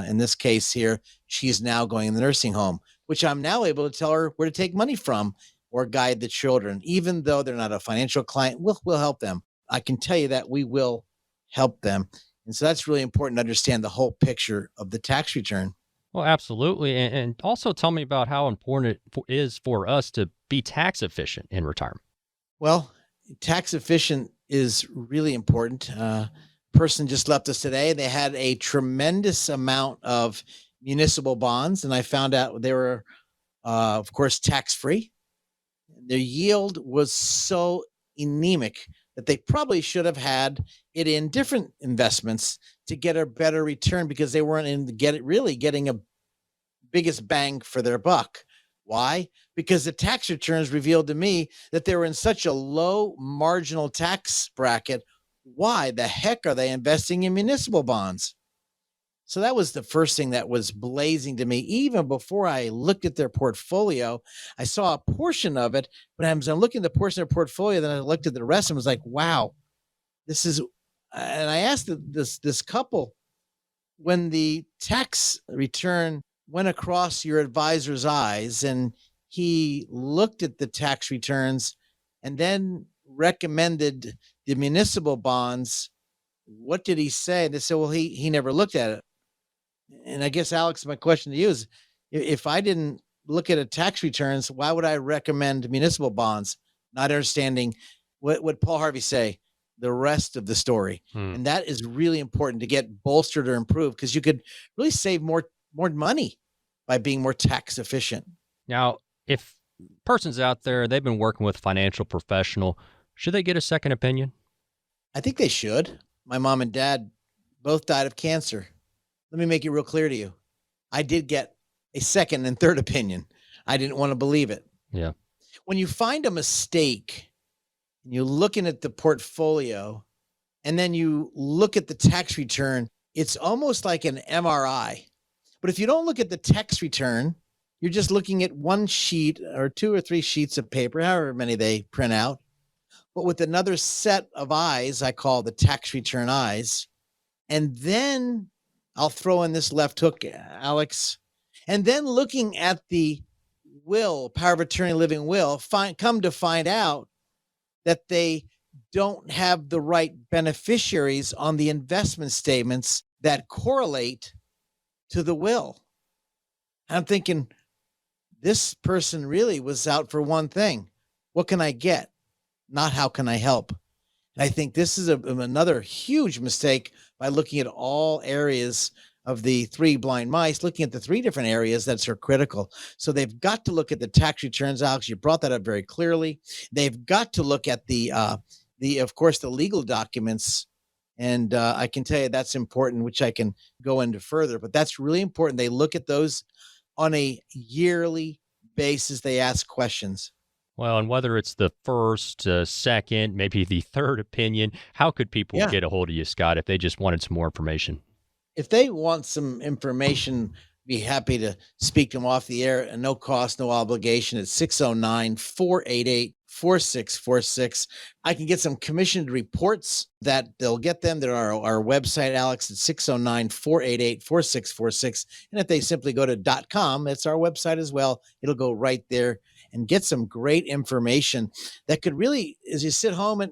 in this case here, she's now going in the nursing home, which I'm now able to tell her where to take money from or guide the children, even though they're not a financial client. We'll help them. I can tell you that we will help them. And so that's really important to understand the whole picture of the tax return. Well, absolutely. And also tell me about how important it is for us to be tax efficient in retirement. Well, tax efficient is really important. Person just left us today. They had a tremendous amount of municipal bonds, and I found out they were, of course, tax-free. Their yield was so anemic that they probably should have had it in different investments to get a better return because they weren't getting a biggest bang for their buck. Why? Because the tax returns revealed to me that they were in such a low marginal tax bracket. Why the heck are they investing in municipal bonds? So that was the first thing that was blazing to me. Even before I looked at their portfolio, I saw a portion of it, but as I'm looking at the portion of their portfolio, then I looked at the rest and was like, wow, this is, and I asked this couple, when the tax return went across your advisor's eyes and he looked at the tax returns and then recommended the municipal bonds, what did he say? And they said, well, he never looked at it. And I guess, Alex, my question to you is, if I didn't look at a tax returns, why would I recommend municipal bonds? Not understanding what Paul Harvey say, the rest of the story. And that is really important to get bolstered or improved, because you could really save more money by being more tax efficient. Now, if persons out there, they've been working with a financial professional, should they get a second opinion? I think they should. My mom and dad both died of cancer. Let me make it real clear to you. I did get a second and third opinion. I didn't want to believe it. Yeah. When you find a mistake and you're looking at the portfolio and then you look at the tax return, it's almost like an MRI. But if you don't look at the tax return, you're just looking at one sheet or 2 or 3 sheets of paper, however many they print out. But with another set of eyes, I call the tax return eyes. And then I'll throw in this left hook, Alex. And then looking at the will, power of attorney, living will, come to find out that they don't have the right beneficiaries on the investment statements that correlate to the will. I'm thinking, this person really was out for one thing. What can I get? Not how can I help? And I think this is another huge mistake by looking at all areas of the 3 blind mice, looking at the 3 different areas that are critical. So they've got to look at the tax returns, Alex. You brought that up very clearly. They've got to look at the of course, the legal documents. And I can tell you that's important, which I can go into further, but that's really important. They look at those on a yearly basis. They ask questions. Well, and whether it's the first, second, maybe the third opinion, how could people get a hold of you, Scott, if they just wanted some more information? If they want some information, be happy to speak to them off the air, and no cost, no obligation. It's 609-488-4646. I can get some commissioned reports that they'll get them. They're on our website, Alex, at 609-488-4646. And if they simply go to .com, it's our website as well. It'll go right there and get some great information that could really, as you sit home at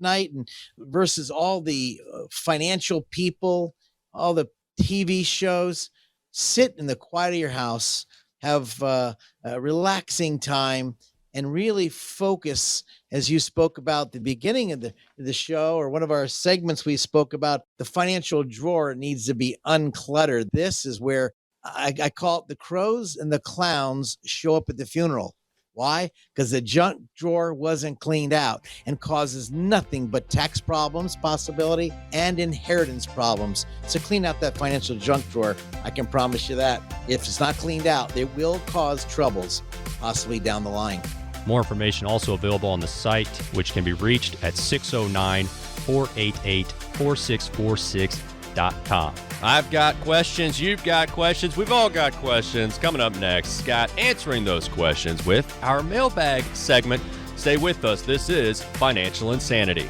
night and versus all the financial people, all the TV shows, sit in the quiet of your house, have a relaxing time, and really focus, as you spoke about at the beginning of the show, or one of our segments we spoke about, the financial drawer needs to be uncluttered. This is where I call it the crows and the clowns show up at the funeral. Why? Because the junk drawer wasn't cleaned out and causes nothing but tax problems, possibility, and inheritance problems. So clean out that financial junk drawer. I can promise you that. If it's not cleaned out, it will cause troubles, possibly down the line. More information also available on the site, which can be reached at 609-488-4646.com. I've got questions. You've got questions. We've all got questions. Coming up next, Scott answering those questions with our mailbag segment. Stay with us. This is Financial Insanity.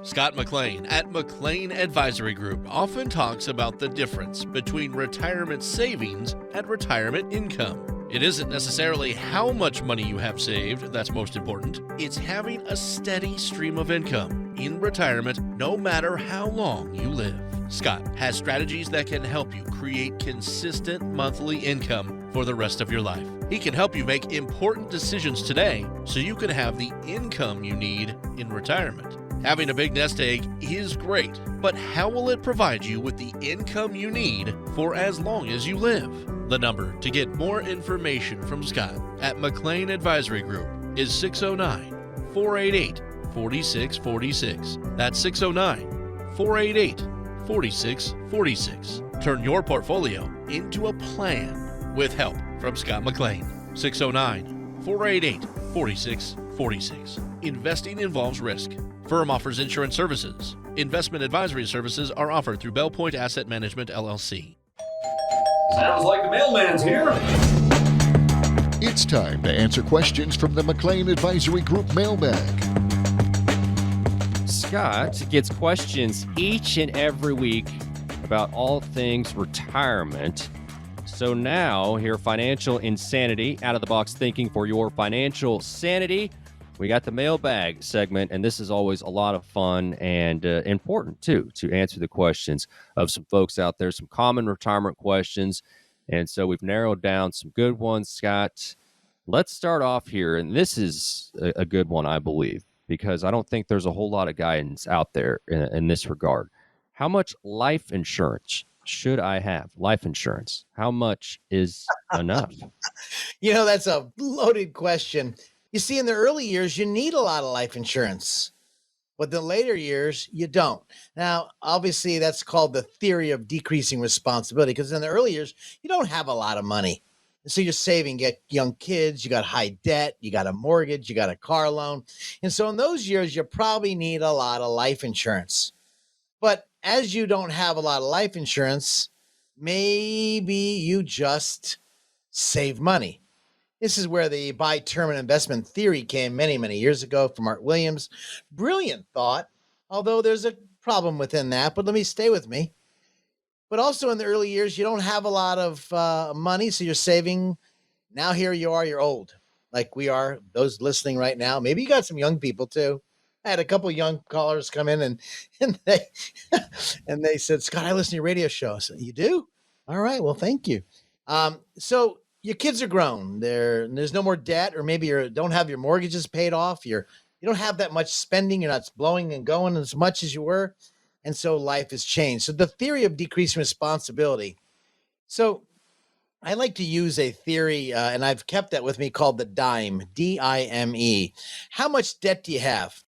Scott McLean at McLean Advisory Group often talks about the difference between retirement savings and retirement income. It isn't necessarily how much money you have saved that's most important. It's having a steady stream of income in retirement no matter how long you live. Scott has strategies that can help you create consistent monthly income for the rest of your life. He can help you make important decisions today so you can have the income you need in retirement. Having a big nest egg is great, but how will it provide you with the income you need for as long as you live? The number to get more information from Scott at McLean Advisory Group is 609-488-4646. That's 609-488-4646. Turn your portfolio into a plan with help from Scott McLean. 609-488-4646. Investing involves risk. Firm offers insurance services. Investment advisory services are offered through Bell Point Asset Management, LLC. Sounds like the mailman's here. It's time to answer questions from the McLean Advisory Group mailbag. Scott gets questions each and every week about all things retirement. So now, here, Financial Insanity, out-of-the-box thinking for your financial sanity. We got the mailbag segment, and this is always a lot of fun and important, too, to answer the questions of some folks out there, some common retirement questions. And so we've narrowed down some good ones, Scott. Let's start off here, and this is a good one, I believe, because I don't think there's a whole lot of guidance out there in this regard. How much life insurance should I have? Life insurance. How much is enough? That's a loaded question. You see, in the early years, you need a lot of life insurance, but the later years, you don't. Now, obviously, that's called the theory of decreasing responsibility, because in the early years, you don't have a lot of money. So you're saving, you get young kids, you got high debt, you got a mortgage, you got a car loan. And so in those years, you probably need a lot of life insurance. But as you don't have a lot of life insurance, maybe you just save money. This is where the buy term and investment theory came many, many years ago from Art Williams. Brilliant thought, although there's a problem within that, but let me stay with me. But also in the early years, you don't have a lot of money, so you're saving. Now here you are, you're old, like we are, those listening right now. Maybe you got some young people too. I had a couple of young callers come in and they and they said, Scott, I listen to your radio show. I said, you do? All right, well, thank you. So your kids are grown. There's no more debt, or maybe you don't have your mortgages paid off. You don't have that much spending. You're not blowing and going as much as you were. And so life has changed. So the theory of decreasing responsibility. So I like to use a theory, and I've kept that with me, called the DIME, D-I-M-E. How much debt do you have?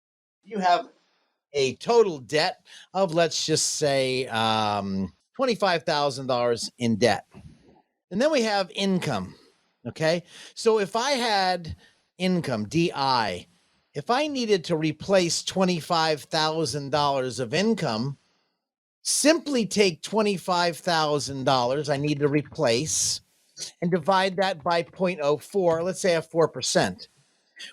You have a total debt of, let's just say, $25,000 in debt. And then we have income, okay? So if I had income, D-I, if I needed to replace $25,000 of income, simply take $25,000 I need to replace and divide that by 0.04, let's say at 4%.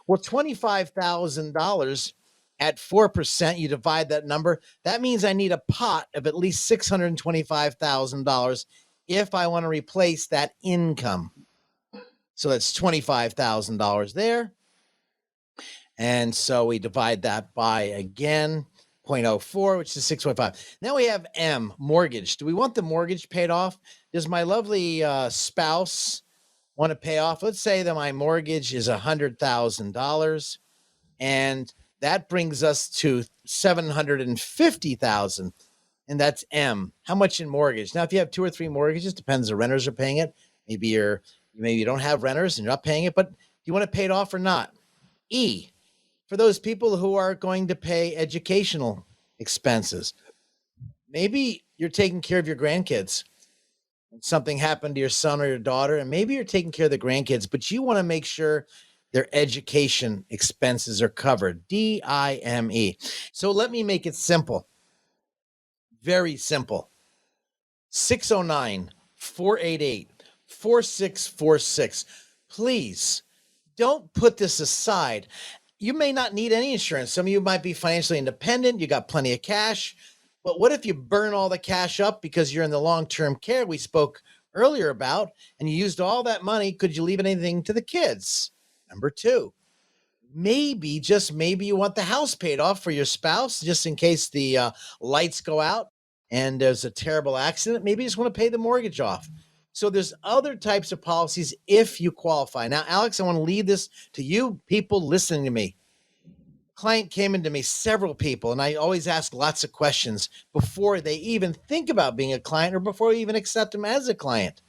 Well, $25,000 at 4%, you divide that number, that means I need a pot of at least $625,000 if I want to replace that income. So that's $25,000 there. And so we divide that by, again, 0.04, which is 6.5. Now we have M, mortgage. Do we want the mortgage paid off? Does my lovely spouse want to pay off? Let's say that my mortgage is $100,000, and that brings us to $750,000, and that's M. How much in mortgage? Now, if you have 2 or 3 mortgages, depends. The renters are paying it. Maybe you don't have renters and you're not paying it, but do you want to pay it off or not? E, for those people who are going to pay educational expenses. Maybe you're taking care of your grandkids. Something happened to your son or your daughter, and maybe you're taking care of the grandkids, but you want to make sure their education expenses are covered. D-I-M-E. So let me make it simple. Very simple. 609-488-4646. Please don't put this aside. You may not need any insurance. Some of you might be financially independent. You got plenty of cash. But what if you burn all the cash up because you're in the long-term care we spoke earlier about, and you used all that money? Could you leave anything to the kids? Number 2, maybe, just maybe, you want the house paid off for your spouse, just in case the lights go out and there's a terrible accident. Maybe you just want to pay the mortgage off. So there's other types of policies if you qualify. Now, Alex, I want to leave this to you people listening to me. Client came into me, several people, and I always ask lots of questions before they even think about being a client or before we even accept them as a client.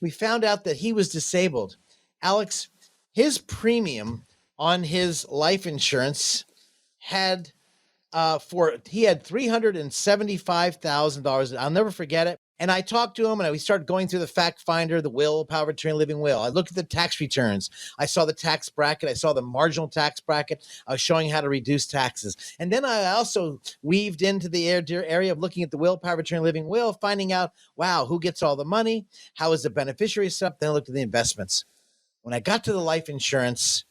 We found out that he was disabled. Alex, his premium on his life insurance had he had $375,000. I'll never forget it. And I talked to him, and we started going through the fact finder, the will, power of attorney, living will. I looked at the tax returns. I saw the tax bracket. I saw the marginal tax bracket. I was showing how to reduce taxes. And then I also weaved into the area of looking at the will, power of attorney, living will, finding out, wow, who gets all the money? How is the beneficiary set up? Then I looked at the investments. When I got to the life insurance,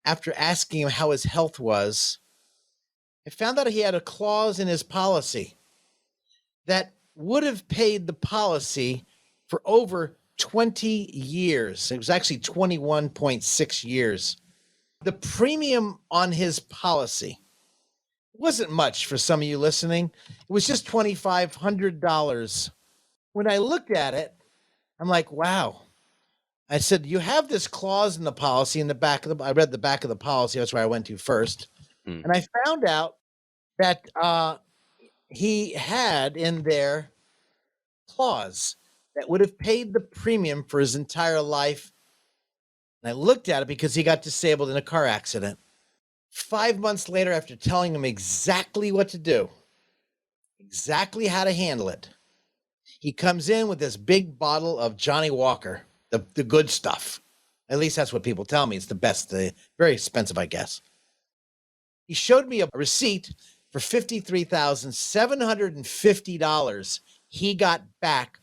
after asking him how his health was, I found out he had a clause in his policy that would have paid the policy for over 20 years. It was actually 21.6 years. The premium on his policy wasn't much for some of you listening. It was just $2,500. When I looked at it, I'm like, wow, I said, you have this clause in the policy in the back of the, I read the back of the policy. That's where I went to first. Hmm. And I found out that he had in there clause that would have paid the premium for his entire life. And I looked at it because he got disabled in a car accident. 5 months later, after telling him exactly what to do, exactly how to handle it, he comes in with this big bottle of Johnny Walker, the good stuff. At least that's what people tell me. It's the best, very expensive, I guess. He showed me a receipt for $53,750 he got back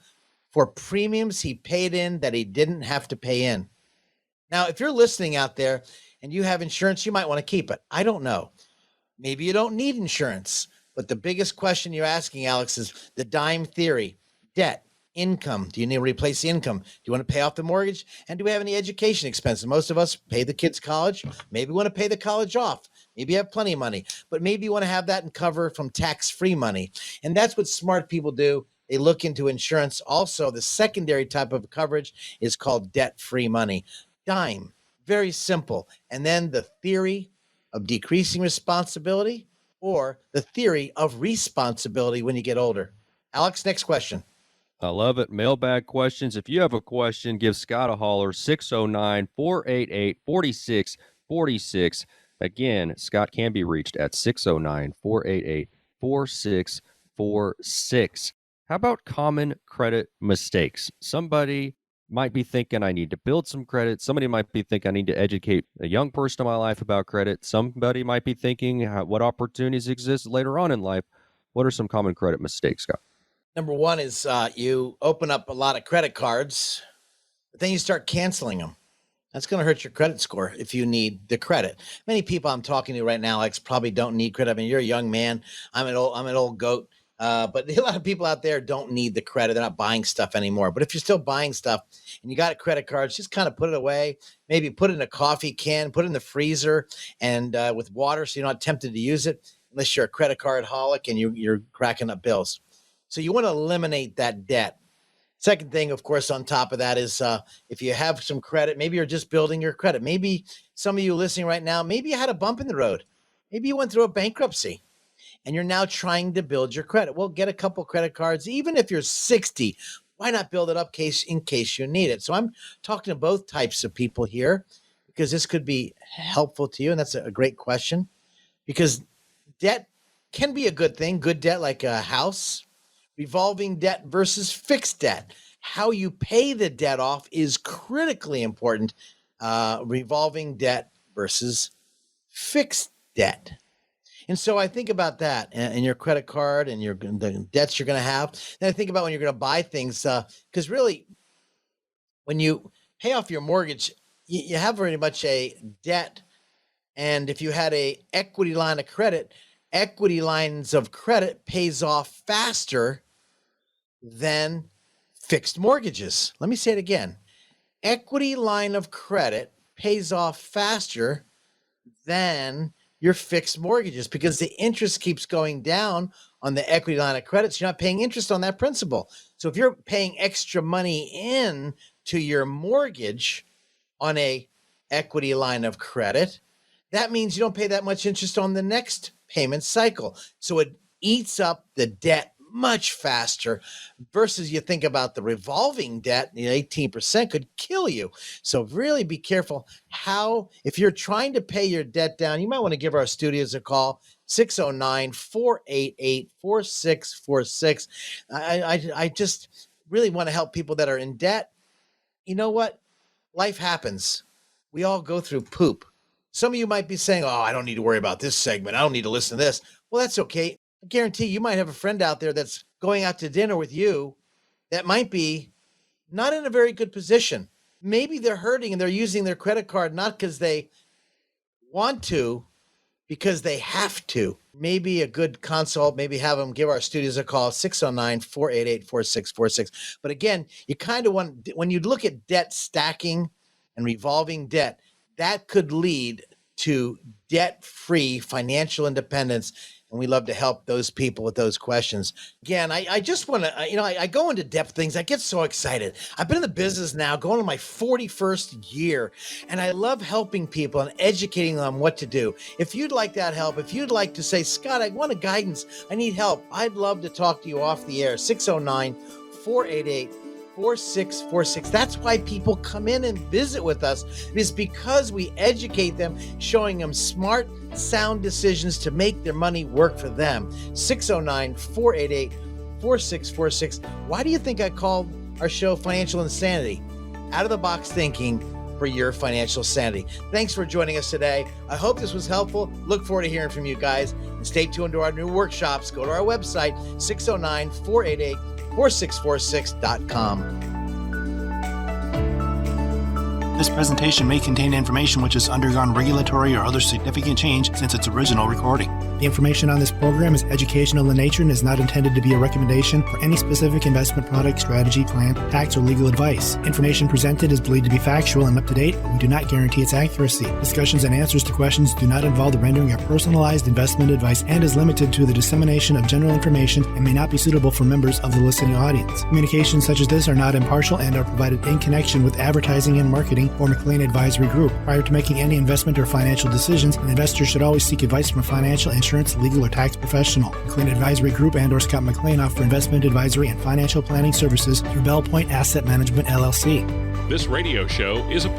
for premiums he paid in that he didn't have to pay in. Now, if you're listening out there and you have insurance, you might want to keep it. I don't know. Maybe you don't need insurance. But the biggest question you're asking, Alex, is the dime theory. Debt, income. Do you need to replace the income? Do you want to pay off the mortgage? And do we have any education expenses? Most of us pay the kids' college. Maybe we want to pay the college off. Maybe you have plenty of money. But maybe you want to have that and cover from tax-free money. And that's what smart people do. They look into insurance. Also, the secondary type of coverage is called debt-free money. Dime. Very simple. And then the theory of decreasing responsibility or the theory of responsibility when you get older. Alex, next question. I love it. Mailbag questions. If you have a question, give Scott a holler, 609-488-4646. Again, Scott can be reached at 609-488-4646. How about common credit mistakes? Somebody might be thinking I need to build some credit. Somebody might be thinking I need to educate a young person in my life about credit. Somebody might be thinking what opportunities exist later on in life. What are some common credit mistakes, Scott? Number one is you open up a lot of credit cards, but then you start canceling them. That's going to hurt your credit score if you need the credit. Many people I'm talking to right now, Alex, probably don't need credit. I mean, you're a young man. I'm an old goat. But a lot of people out there don't need the credit. They're not buying stuff anymore. But if you're still buying stuff and you got a credit card, just kind of put it away. Maybe put it in a coffee can, put it in the freezer and with water so you're not tempted to use it unless you're a credit card holic and you're cracking up bills. So you want to eliminate that debt. Second thing, of course, on top of that is if you have some credit, maybe you're just building your credit. Maybe some of you listening right now, maybe you had a bump in the road. Maybe you went through a bankruptcy and you're now trying to build your credit. Well, get a couple credit cards. Even if you're 60, why not build it up in case you need it? So I'm talking to both types of people here because this could be helpful to you. And that's a great question because debt can be a good thing. Good debt like a house. Revolving debt versus fixed debt. How you pay the debt off is critically important. Revolving debt versus fixed debt. And so I think about that and your credit card and the debts you're going to have. Then I think about when you're going to buy things because really when you pay off your mortgage, you have very much a debt. And if you had a equity line of credit, equity lines of credit pays off faster than fixed mortgages. Let me say it again. Equity line of credit pays off faster than your fixed mortgages because the interest keeps going down on the equity line of credit. So you're not paying interest on that principal. So if you're paying extra money in to your mortgage on a equity line of credit, that means you don't pay that much interest on the next payment cycle. So it eats up the debt much faster versus you think about the revolving debt, 18% could kill you. So really be careful if you're trying to pay your debt down, you might want to give our studios a call, 609-488-4646. I just really want to help people that are in debt. You know what? Life happens. We all go through poop. Some of you might be saying, oh, I don't need to worry about this segment. I don't need to listen to this. Well, that's okay. I guarantee you might have a friend out there that's going out to dinner with you that might be not in a very good position. Maybe they're hurting and they're using their credit card not because they want to, because they have to. Maybe a good consult, maybe have them give our studios a call, 609-488-4646. But again, you kind of want, when you look at debt stacking and revolving debt, that could lead to debt-free financial independence. And we love to help those people with those questions. Again, I just want to, I go into depth things. I get so excited. I've been in the business now going to my 41st year, and I love helping people and educating them on what to do. If you'd like that help, if you'd like to say, Scott, I want a guidance, I need help, I'd love to talk to you off the air. 609-488-4646. That's why people come in and visit with us. It is because we educate them, showing them smart, sound decisions to make their money work for them. 609-488-4646. Why do you think I called our show Financial Insanity? Out of the box thinking for your financial sanity. Thanks for joining us today. I hope this was helpful. Look forward to hearing from you guys. And stay tuned to our new workshops. Go to our website, 609-488-4646.com. This presentation may contain information which has undergone regulatory or other significant change since its original recording. The information on this program is educational in nature and is not intended to be a recommendation for any specific investment product, strategy, plan, tax, or legal advice. Information presented is believed to be factual and up to date, but we do not guarantee its accuracy. Discussions and answers to questions do not involve the rendering of personalized investment advice and is limited to the dissemination of general information and may not be suitable for members of the listening audience. Communications such as this are not impartial and are provided in connection with advertising and marketing for McLean Advisory Group. Prior to making any investment or financial decisions, an investor should always seek advice from a financial, insurance, legal, or tax professional. McLean Advisory Group and or Scott McLean offer investment advisory and financial planning services through Bell Point Asset Management, LLC. This radio show is a